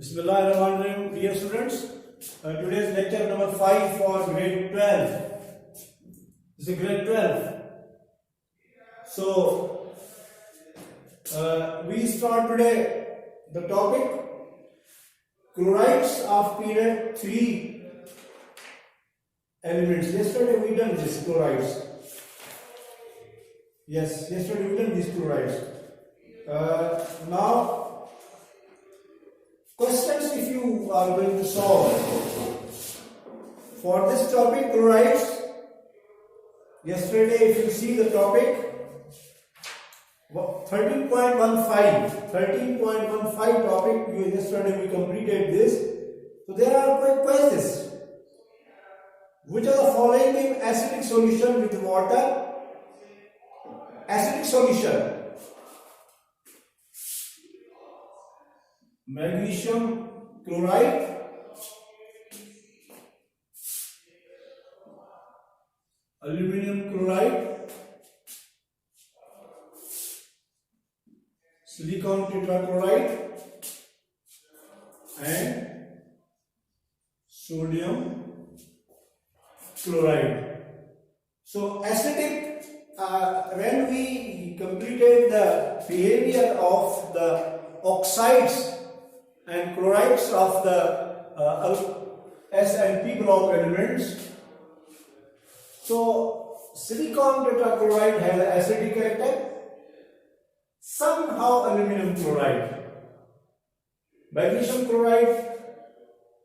Bismillahirrahmanirrahim, dear students. Today's lecture number 5 for grade 12. This is grade 12. So, we start today the topic chlorides of period 3 elements. Yesterday we done this chlorides. Yes, yesterday we done these chlorides. Now, questions if you are going to solve for this topic chlorides. Yesterday, if you see the topic 13.15 topic, yesterday we completed this. So there are quick quizzes. Which are the following in acidic solution with water? Acidic solution: magnesium chloride, aluminum chloride, silicon tetrachloride, and sodium chloride. So acidic, when we completed the behavior of the oxides and chlorides of the S and P block elements. So silicon tetrachloride has an acidic character. Somehow aluminum chloride. Magnesium chloride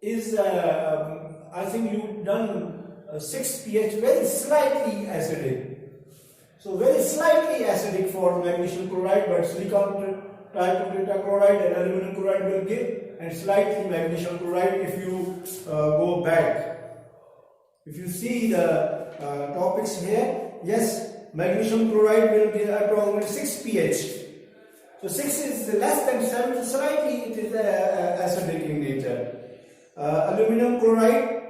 is, I think you done 6 pH, very slightly acidic. So very slightly acidic for magnesium chloride, but silicon tetrachloride and aluminum chloride will give, and slightly magnesium chloride if you go back. If you see the topics here, yes, magnesium chloride will give approximately 6 pH. So 6 is less than 7, slightly it is acidic in nature. Aluminum chloride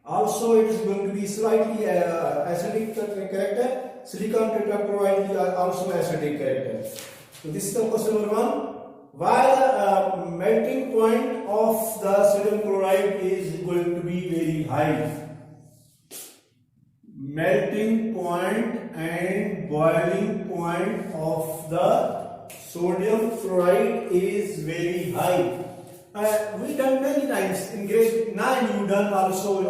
also it is going to be slightly acidic character. Silicon tetrachloride is also acidic character. So this is the question number 1. Why the melting point of the sodium chloride is going to be very high? Melting point and boiling point of the sodium chloride is very high. We done many times in grade 9. You done also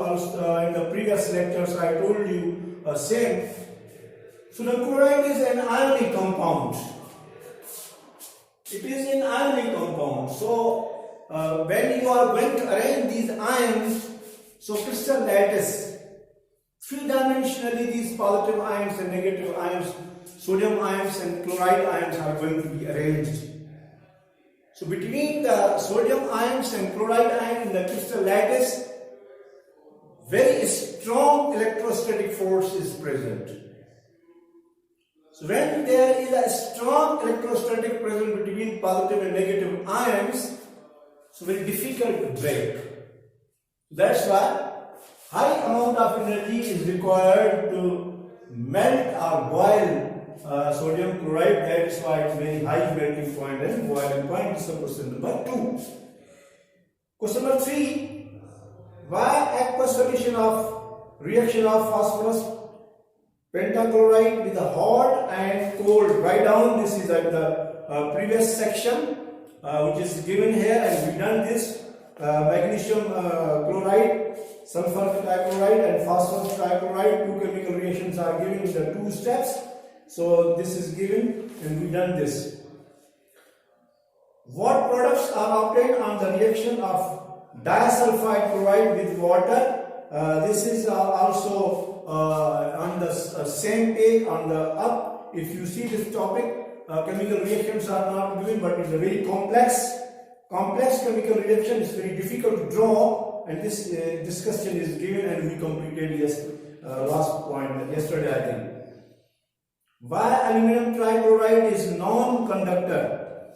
in the previous lectures. I told you same. Sodium chloride is an ionic compound. It is an ionic compound. So when you are going to arrange these ions, so crystal lattice, three-dimensionally these positive ions and negative ions, sodium ions and chloride ions are going to be arranged. So between the sodium ions and chloride ions in the crystal lattice, very strong electrostatic force is present. So when there is a strong electrostatic present between positive and negative ions, so very difficult to break. That's why high amount of energy is required to melt or boil sodium chloride. That is why it's very high melting point and boiling point. This is question number 2. Question number 3. Why aqueous solution of reaction of phosphorus pentachloride with the hot and cold? Write down, this is at the previous section which is given here, and we done this. Magnesium chloride, sulfur trichloride and phosphorus trichloride, 2 chemical reactions are given in the 2 steps. So this is given and we done this. What products are obtained on the reaction of disulfide chloride with water? This is also on the same page on the up. If you see this topic, chemical reactions are not given, but it's a very complex chemical reaction. Is very difficult to draw, and this discussion is given and we completed last point yesterday, I think. Why aluminum trichloride is non-conductor?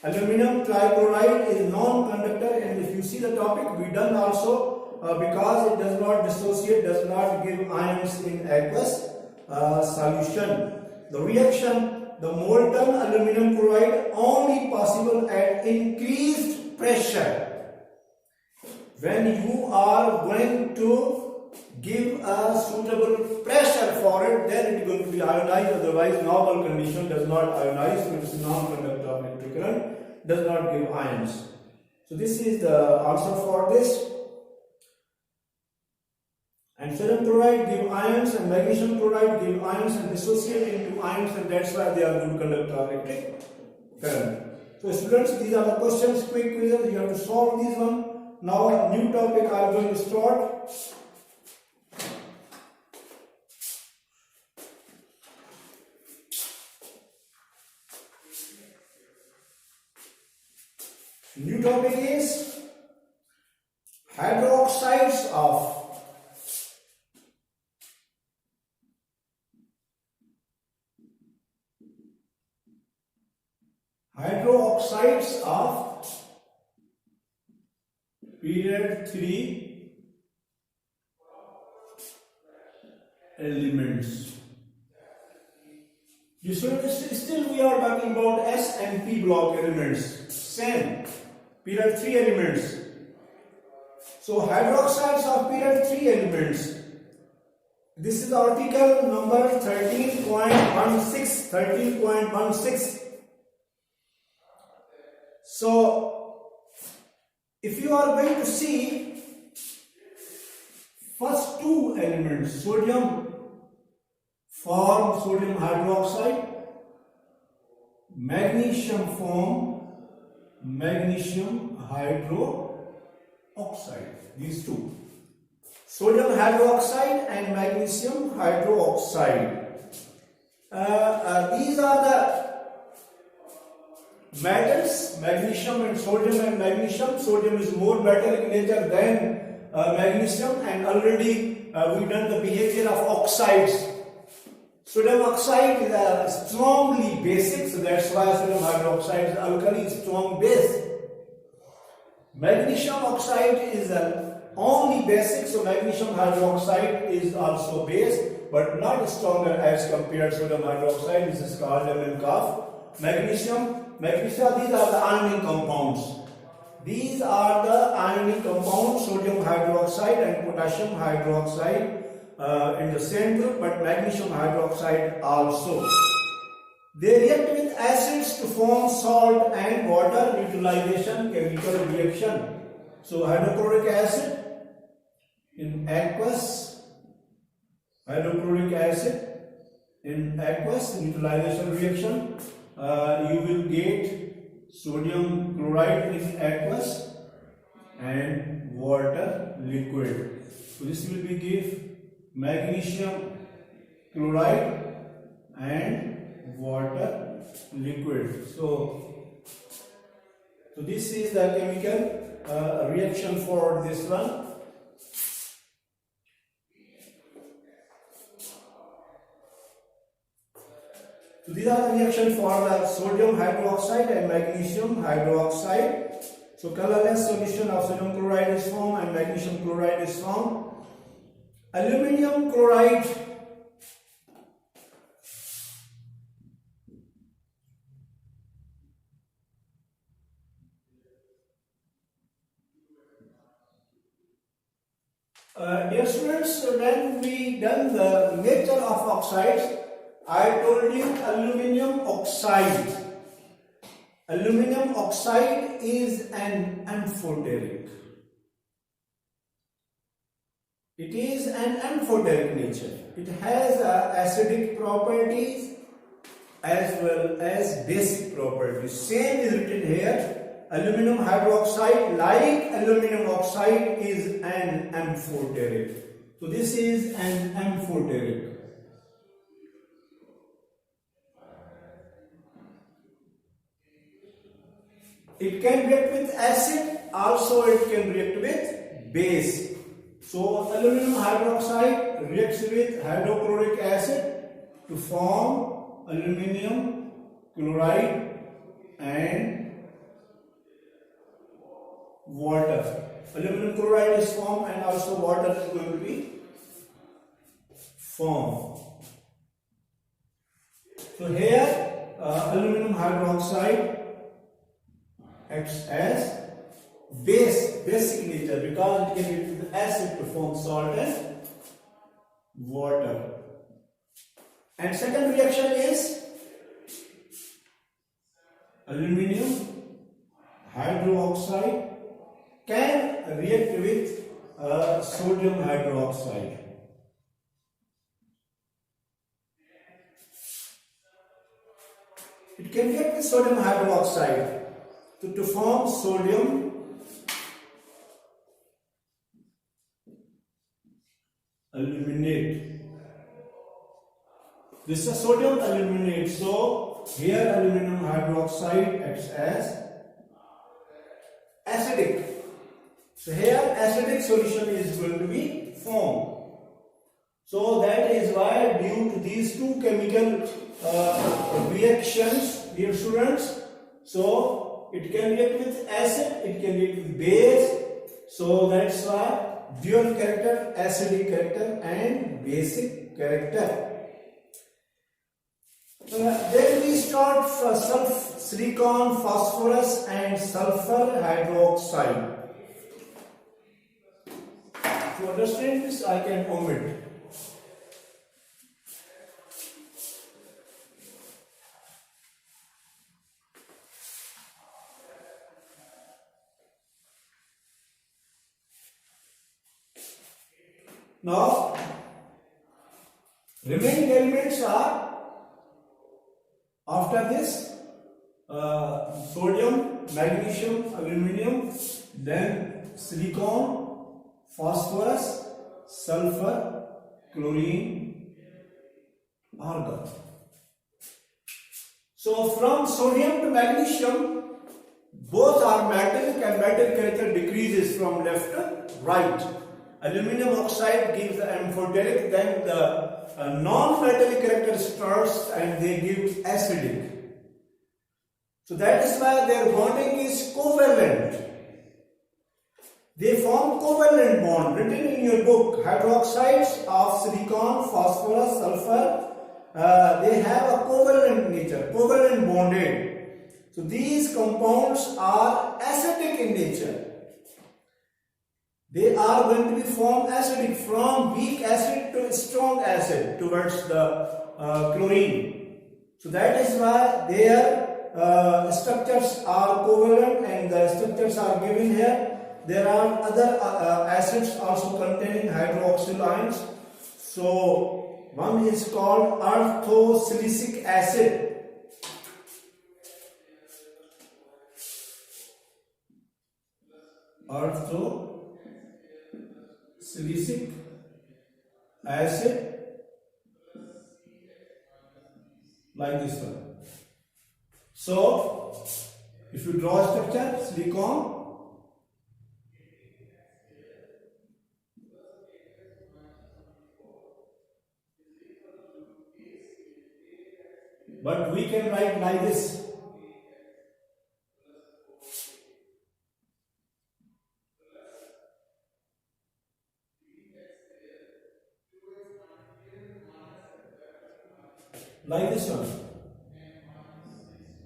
Aluminum trichloride is non-conductor, and if you see the topic, we done also because it does not dissociate, does not give ions in aqueous solution. The reaction, the molten aluminum chloride only possible at increased pressure. When you are going to give a suitable pressure for it, then it is going to be ionized. Otherwise, normal condition does not ionize, so it is non-conductor of electric current, does not give ions. So this is the answer for this. And sodium chloride give ions and magnesium chloride give ions and dissociate into ions, and that's why they are good conductor of electric current. So students, these are the questions, quick quizzes. You have to solve these one. Now a new topic I am going to start. New topic is hydroxides of period 3 elements. You should still we are talking about S and P block elements. Same period 3 elements. So hydroxides of period 3 elements. This is article number 13.16. 13.16. So if you are going to see first two elements, sodium form sodium hydroxide, magnesium form magnesium hydroxide. These two, sodium hydroxide and magnesium hydroxide. These are the metals, magnesium and sodium magnesium. Sodium is more metallic in nature than magnesium, and already we done the behavior of oxides. Sodium oxide is strongly basic, so that's why sodium hydroxide is alkali, strong base. Magnesium oxide is only basic, so magnesium hydroxide is also base, but not stronger as compared to sodium hydroxide. This is called MnCaf. Magnesium, these are the ionic compounds. These are the ionic compounds, sodium hydroxide and potassium hydroxide in the same group, but magnesium hydroxide also. They react with acids to form salt and water neutralization chemical reaction. So hydrochloric acid in aqueous, neutralization reaction. You will get sodium chloride in aqueous and water liquid. So this will be give magnesium chloride and water liquid. So this is the chemical reaction for this one. So these are the reactions for the sodium hydroxide and magnesium hydroxide. So colorless solution of sodium chloride is formed and magnesium chloride is formed. Aluminium chloride dear students, when we done the nature of oxides, I told you aluminium oxide. Aluminium oxide is an amphoteric. It is an amphoteric nature. It has acidic properties as well as basic properties. Same is written here. Aluminum hydroxide, like aluminum oxide, is an amphoteric. So this is an amphoteric. It can react with acid, also it can react with base. So aluminum hydroxide reacts with hydrochloric acid to form aluminum chloride and water. Aluminum chloride is formed and also water is going to be formed. So here aluminum hydroxide acts as basic nature, because it can react with acid to form salt and water. And second reaction is aluminum hydroxide can react with sodium hydroxide. It can react with sodium hydroxide to form sodium aluminate. This is a sodium aluminate. So here aluminum hydroxide acts as acidic. So here acidic solution is going to be formed. So that is why, due to these two chemical reactions, dear students, so it can react with acid, it can react with base. So that's why dual character, acidic character and basic character. Then we start silicon, phosphorus and sulfur hydroxide. To understand this, I can omit. Now, remaining elements are, after this, sodium, magnesium, aluminum, then silicon, phosphorus, sulfur, chlorine, argon. So from sodium to magnesium, both are metallic and metal character decreases from left to right. Aluminum oxide gives the amphoteric, then the non-metallic character starts and they give acidic. So that is why their bonding is covalent. They form covalent bond. Written in your book, hydroxides of silicon, phosphorus, sulfur, they have a covalent nature, covalent bonded. So these compounds are acidic in nature. They are going to be formed acidic, from weak acid to strong acid towards the chlorine. So that is why their structures are covalent and the structures are given here. There are other acids also containing hydroxyl ions. So one is called orthosilicic acid. Orthosilicic acid, like this one. So if you draw a structure, silicon, but we can write like this. Like this one.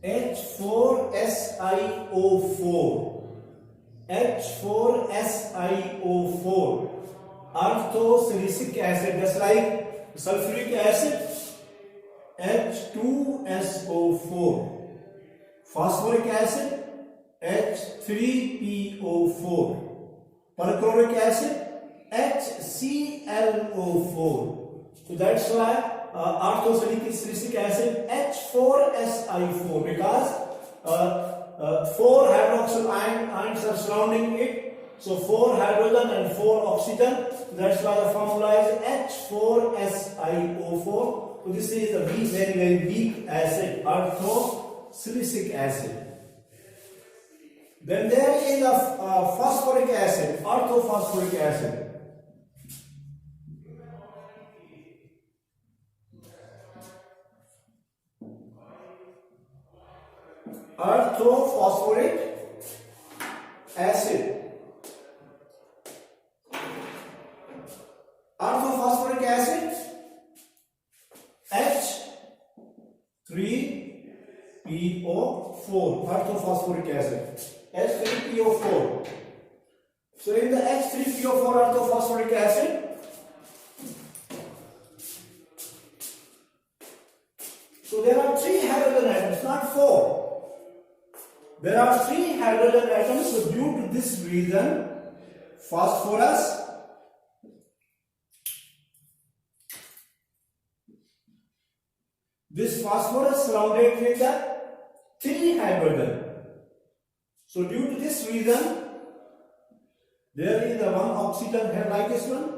H4SiO4. H4SiO4. Orthosilicic acid. That's like sulfuric acid. H2SO4. Phosphoric acid. H3PO4. Perchloric acid. HClO4. So that's why orthosilicic acid H4SiO4, because 4 hydroxyl ions are surrounding it. So 4 hydrogen and 4 oxygen. That's why the formula is H4SiO4. So this is a very weak acid, orthosilicic acid. Then there is a phosphoric acid, orthophosphoric acid. Orthophosphoric acid. Orthophosphoric acid H3PO4. Orthophosphoric acid H3PO4. CO4 orthophosphoric acid. So there are 3 hydrogen atoms, not 4. There are 3 hydrogen atoms. So due to this reason, phosphorus surrounded with the 3 hydrogen. So due to this reason, there is the one oxygen here like this one.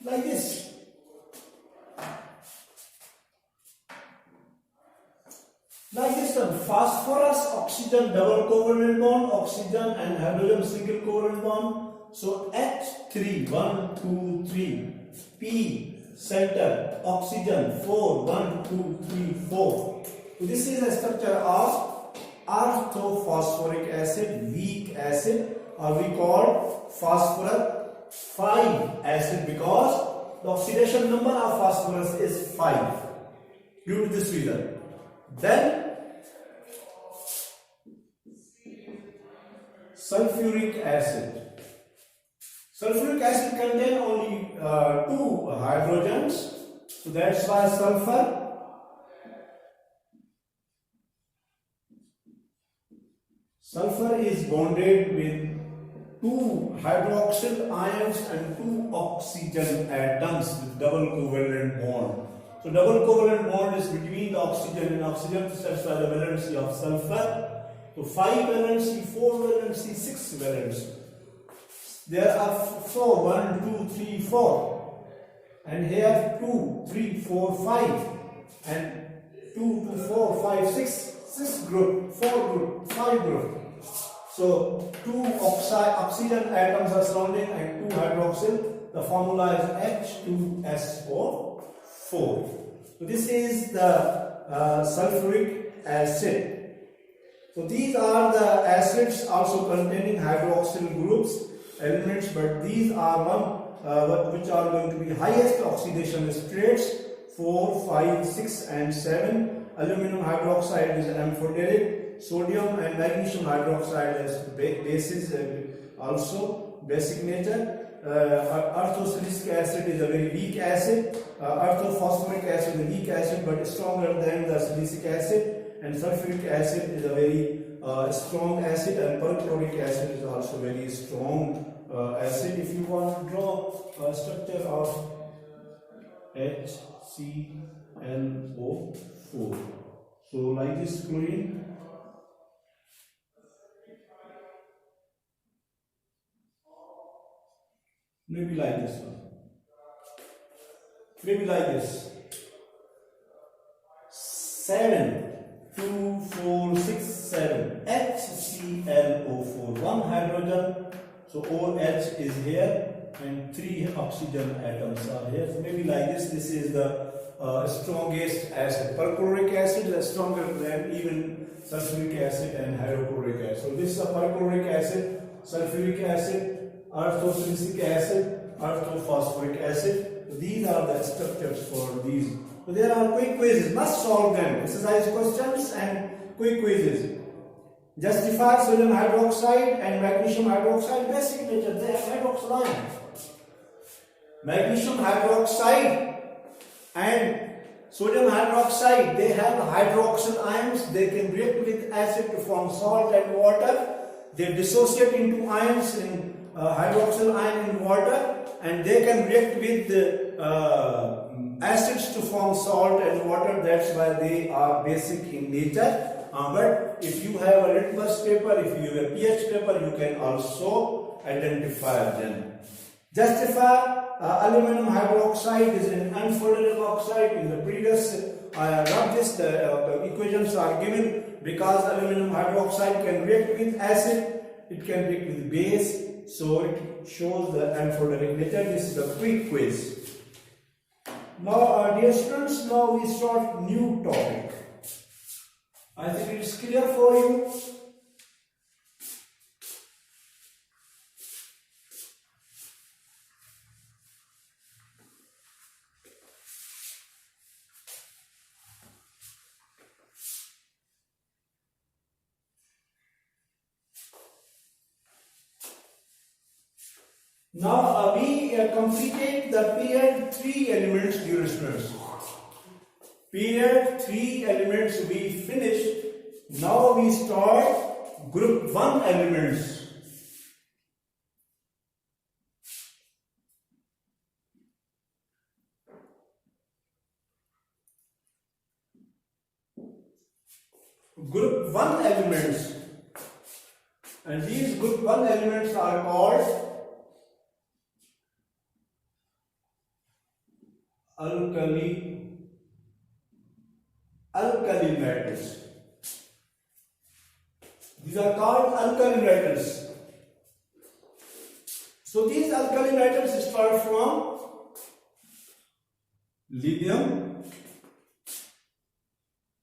Like this. Like this one. Phosphorus, oxygen double covalent bond, oxygen and hydrogen single covalent bond. So H3, 1, 2, 3. P, center, oxygen, 4, 1, 2, 3, 4. So this is the structure of orthophosphoric acid, weak acid, or we call phosphorus 5 acid because the oxidation number of phosphorus is 5 due to this reason. Then sulfuric acid. Sulfuric acid contains only 2 hydrogens, so that's why sulfur. Sulfur is bonded with 2 hydroxyl ions and 2 oxygen atoms with double covalent bond. So double covalent bond is between the oxygen and oxygen, so that's why the valency of sulfur. So 5 valency, 4 valency, 6 valency. There are 4, 1, 2, 3, 4. And here 2, 3, 4, 5. And 2, 2, 4, 5, 6. 6 group, 4 group, 5 group. So 2 oxygen atoms are surrounding and 2 hydroxyl. The formula is H2SO4. So this is the sulfuric acid. So these are the acids also containing hydroxyl groups elements, but these are which are going to be highest oxidation states: 4, 5, 6 and 7. Aluminum hydroxide is amphoteric. Sodium and magnesium hydroxide is bases also basic nature. Orthosilicic acid is a very weak acid. Orthophosphoric acid is a weak acid but stronger than the silicic acid. And sulfuric acid is a very strong acid, and perchloric acid is also very strong acid. If you want to draw a structure of HClO4, so like this chlorine, maybe like this one, maybe like this, 7, 2, 4, 6, 7, HClO4, 1 hydrogen, so OH is here and 3 oxygen atoms are here. So maybe like this. This is the strongest acid. Perchloric acid is stronger than even sulfuric acid and hydrochloric acid. So this is a perchloric acid, sulfuric acid, orthosilicic acid, orthophosphoric acid. So these are the structures for these. So there are quick quizzes, must solve them. Exercise questions and quick quizzes. Justify sodium hydroxide and magnesium hydroxide, basic nature, they have hydroxyl ions. Magnesium hydroxide and sodium hydroxide, they have hydroxyl ions. They can react with acid to form salt and water. They dissociate into ions in hydroxyl ion in water, and they can react with acids to form salt and water. That's why they are basic in nature. But if you have a litmus paper, if you have a pH paper, you can also identify them. Justify aluminum hydroxide is an unfolded oxide. In the previous the equations are given because aluminum hydroxide can react with acid, it can react with base, so it shows the unfolded nature. This is a quick quiz. Now, dear students, now we start new topic. I think it is clear for you. Now we completed the period 3 elements, dear students. Period 3 elements we finished. Now we start group 1 elements. Group 1 elements, and these group 1 elements are called alkali metals. These are called alkali metals. So these alkali metals start from lithium,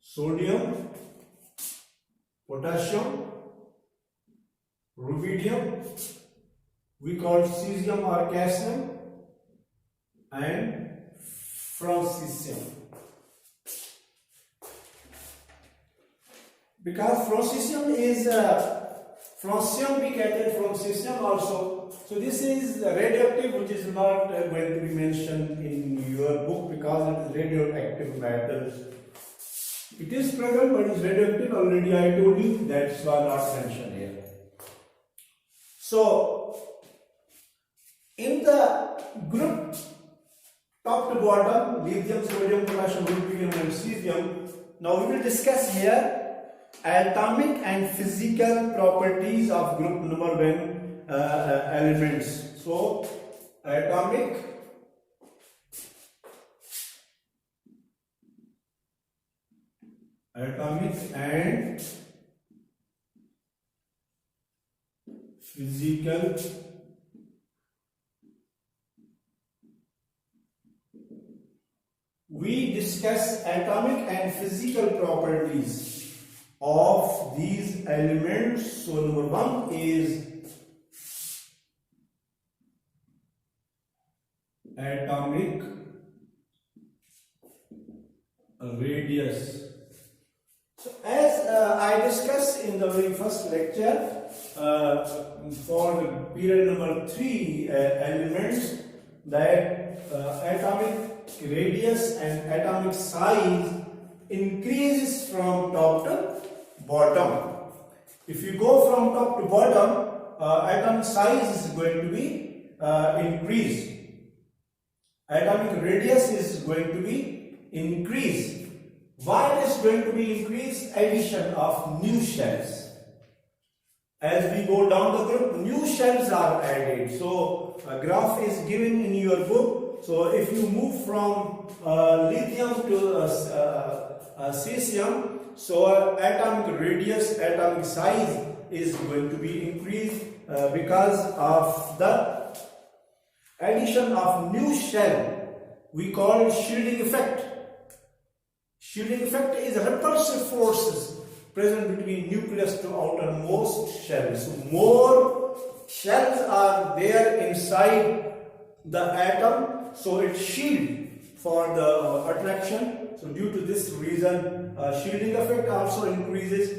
sodium, potassium, rubidium, we call cesium or calcium, and francesium. Because francesium is francium we get it from cesium also. So this is radioactive, which is not going to be mentioned in your book because it is radioactive metals. It is present, but it is radioactive. Already I told you, that's why not mentioned here. So in the group top to bottom, lithium, sodium, potassium, rubidium, and cesium. Now we will discuss here atomic and physical properties of group number 1 elements. So atomic and physical we discuss atomic and physical properties of these elements. So number 1 is atomic radius. So as I discussed in the very first lecture, for the period number 3 elements, that atomic radius and atomic size increases from top to bottom. If you go from top to bottom, atomic size is going to be increased. Atomic radius is going to be increased. Why it is going to be increased? Addition of new shells. As we go down the group, new shells are added. So a graph is given in your book. So if you move from lithium to cesium, so atomic radius, atomic size is going to be increased because of the addition of new shell. We call it shielding effect. Shielding effect is repulsive forces present between nucleus to outermost shell. So more shells are there inside the atom, so it shield for the attraction. So due to this reason, shielding effect also increases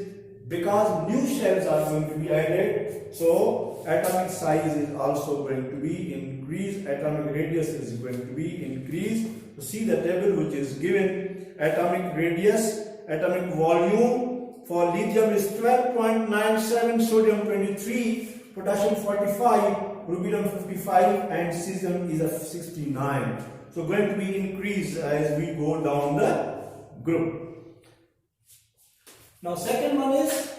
because new shells are going to be added. So atomic size is also going to be increased. Atomic radius is going to be increased. So see the table which is given. Atomic radius, atomic volume for lithium is 12.97, sodium 23, potassium 45, rubidium 55, and cesium is a 69. So going to be increased as we go down the group. Now second one is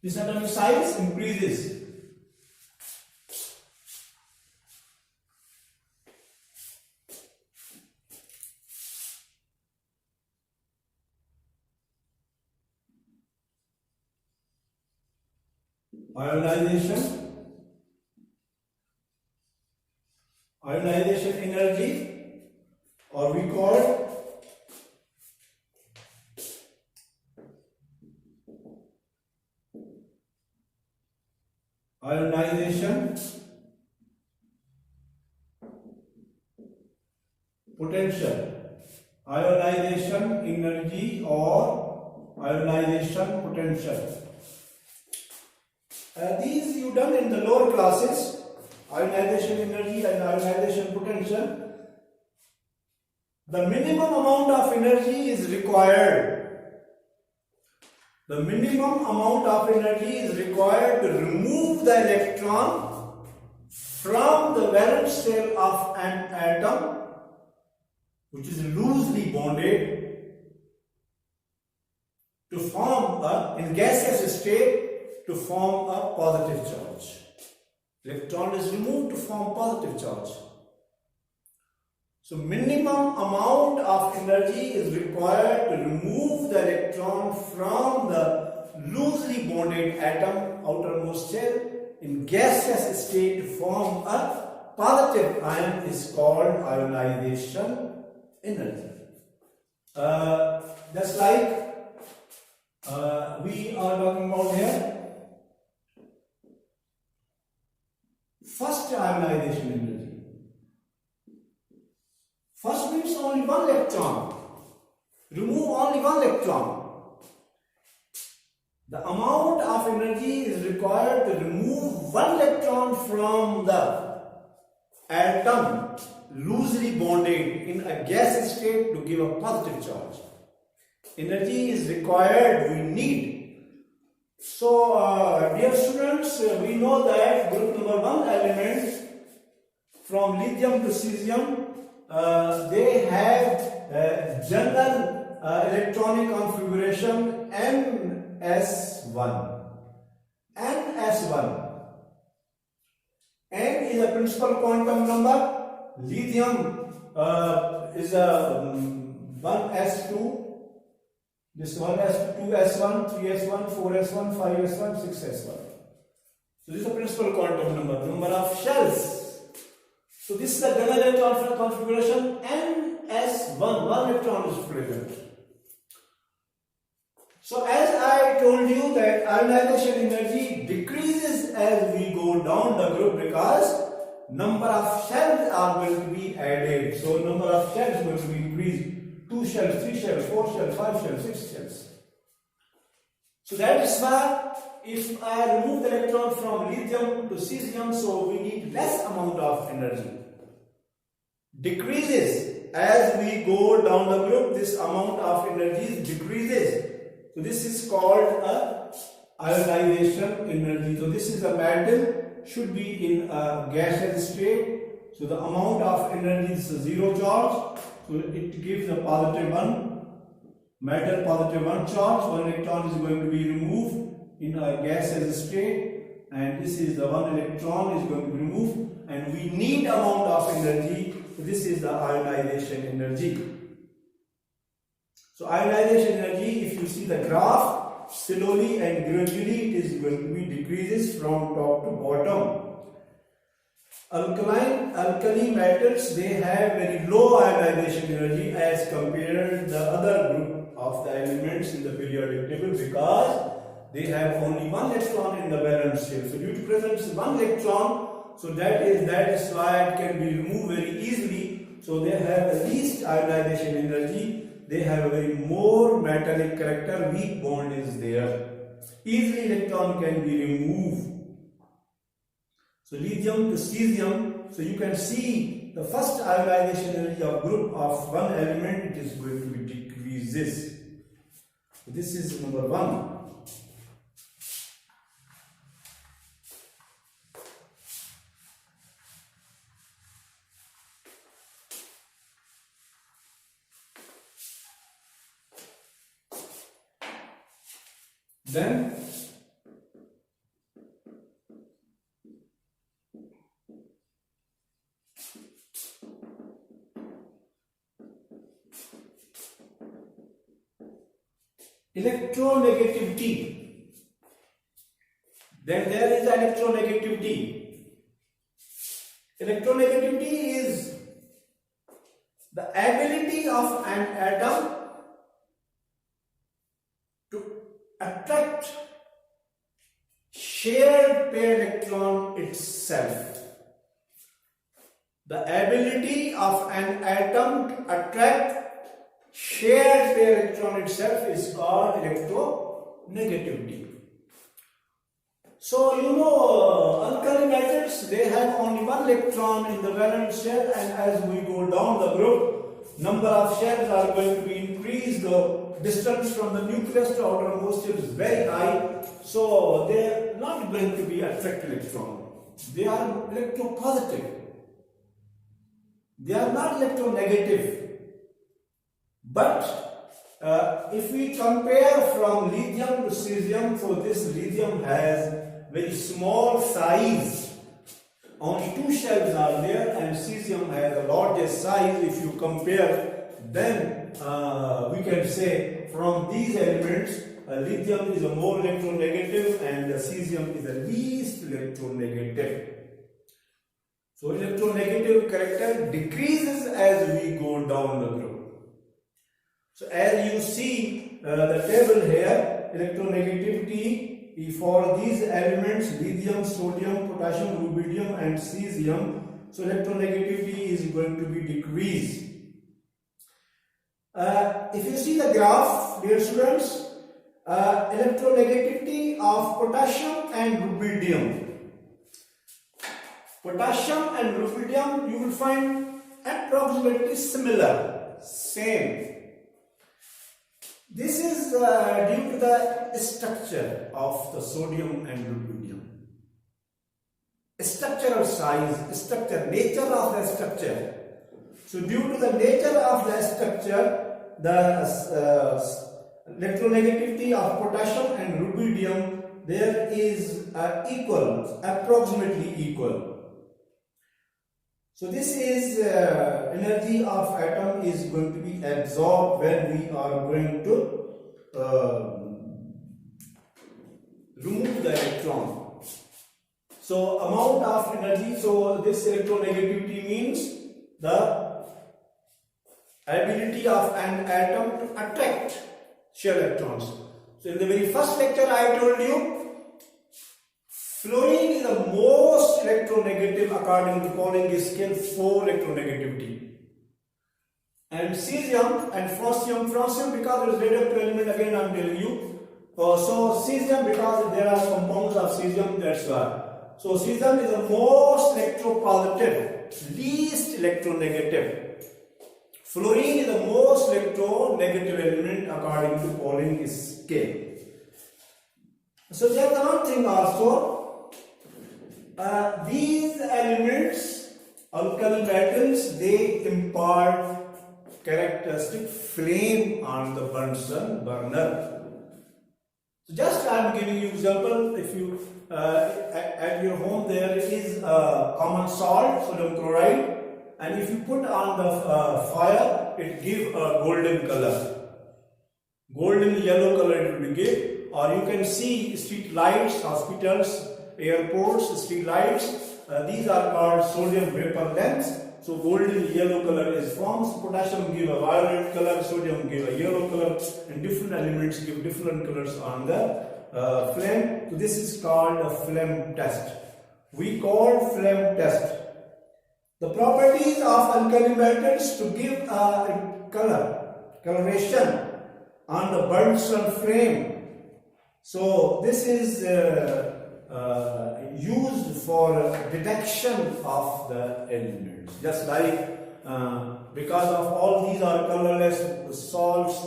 this atomic size increases. Ionization energy, or we call ionization potential, ionization energy or ionization potential. These you done in the lower classes. ionization energy and ionization potential. The minimum amount of energy is required. The minimum amount of energy is required to remove the electron from the valence shell of an atom which is loosely bonded to form in gaseous state to form a positive charge. Electron is removed to form positive charge. So minimum amount of energy is required to remove the electron from the loosely bonded atom outermost shell in gaseous state to form a positive ion is called ionization energy. Just like we are talking about here. First ionization energy. First means only one electron. Remove only one electron. The amount of energy is required to remove one electron from the atom loosely bonded in a gas state to give a positive charge. Energy is required, we need. So, dear students, we know that group number 1 elements from lithium to cesium, they have general electronic configuration NS1. NS1. N is a principal quantum number. Lithium is a 1s2. This 1s2, 2s1, 3s1, 4s1, 5s1, 6s1. So this is the principal quantum number of shells. So this is the general electron configuration NS1, one electron is present. So as I told you that ionization energy decreases as we go down the group because number of shells are going to be added. So number of shells is going to be increased. 2 shells, 3 shells, 4 shells, 5 shells, 6 shells. So that is why if I remove the electron from lithium to cesium, so we need less amount of energy. Decreases as we go down the group, this amount of energy decreases. So this is called a ionization energy. So this is a metal, should be in a gaseous state. So the amount of energy is a zero charge. So it gives a positive 1, metal positive 1 charge, 1 electron is going to be removed in a gaseous state, and this is the 1 electron is going to be removed, and we need amount of energy. So this is the ionization energy. So ionization energy, if you see the graph, slowly and gradually it is going to be decreases from top to bottom. Alkali metals, they have very low ionization energy as compared to the other group of the elements in the periodic table because they have only 1 electron in the valence shell. So due to presence 1 electron, so that is why it can be removed very easily. So they have the least ionization energy. They have a very more metallic character, weak bond is there. Easily electron can be removed. So lithium to cesium, so you can see the first ionization energy of group of one element, it is going to be decreases. So this is number 1. Then electronegativity. Then there is electronegativity. Electronegativity is the ability of an atom to attract shared pair electron itself. The ability of an atom to attract shared pair electron itself is called electronegativity. So you know, alkali metals, they have only one electron in the valence shell, and as we go down the group, number of shells are going to be increased. The distance from the nucleus to outermost shell is very high, so they are not going to be attract electron. They are electropositive. They are not electronegative. But if we compare from lithium to cesium, so this lithium has very small size. Only 2 shells are there, and cesium has the largest size. If you compare, then we can say from these elements, lithium is a more electronegative and cesium is the least electronegative. So electronegative character decreases as we go down the group. So as you see the table here, electronegativity for these elements, lithium, sodium, potassium, rubidium and cesium, so electronegativity is going to be decreased. If you see the graph, dear students, electronegativity of potassium and rubidium. Potassium and rubidium you will find approximately similar, same. This is due to the structure of the sodium and rubidium. Structural size, nature of the structure. So due to the nature of the structure, the electronegativity of potassium and rubidium, there is equal, approximately equal. So this is energy of atom is going to be absorbed when we are going to remove the electron. So amount of energy, so this electronegativity means the ability of an atom to attract shell electrons. So in the very first lecture I told you, fluorine is the most electronegative according to Pauling scale 4 electronegativity. And cesium and francium because it is radioactive element, again I am telling you. So cesium, because there are compounds of cesium, that's why. So cesium is the most electropositive, least electronegative. Fluorine is the most electronegative element according to Pauling scale. So there is another thing also. These elements, alkali metals, they impart characteristic flame on the Bunsen burner. So just I am giving you example. If you at your home there is common salt, sodium chloride, and if you put on the fire, it gives a golden color. Golden yellow color it will give. Or you can see street lights, hospitals, airports, street lights. These are called sodium vapor lamps. So golden yellow color is formed. Potassium give a violet color, sodium give a yellow color, and different elements give different colors on the flame. So this is called a flame test. We call flame test. The properties of alkali metals to give a coloration on the Bunsen flame. So this is used for detection of the elements. Just like because of all these are colorless salts,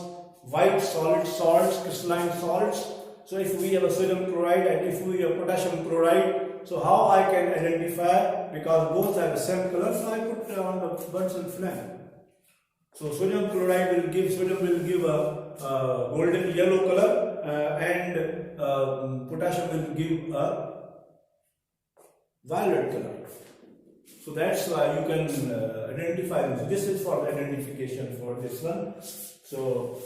white solid salts, crystalline salts. So if we have a sodium chloride and if we have potassium chloride, so how I can identify, because both have the same color, so I put on the Bunsen flame. So sodium chloride will give a golden yellow color and potassium will give a violet color. So that's why you can identify them. So this is for the identification for this one. So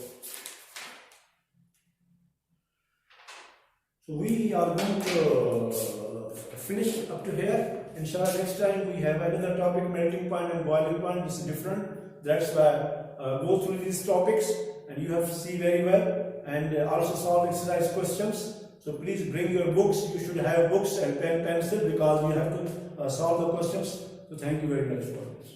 we are going to finish up to here. Inshallah, next time we have another topic, melting point and boiling point. This is different. That's why go through these topics and you have to see very well, and also solve exercise questions. So please bring your books. You should have books and pen, pencil, because you have to solve the questions. So thank you very much for this.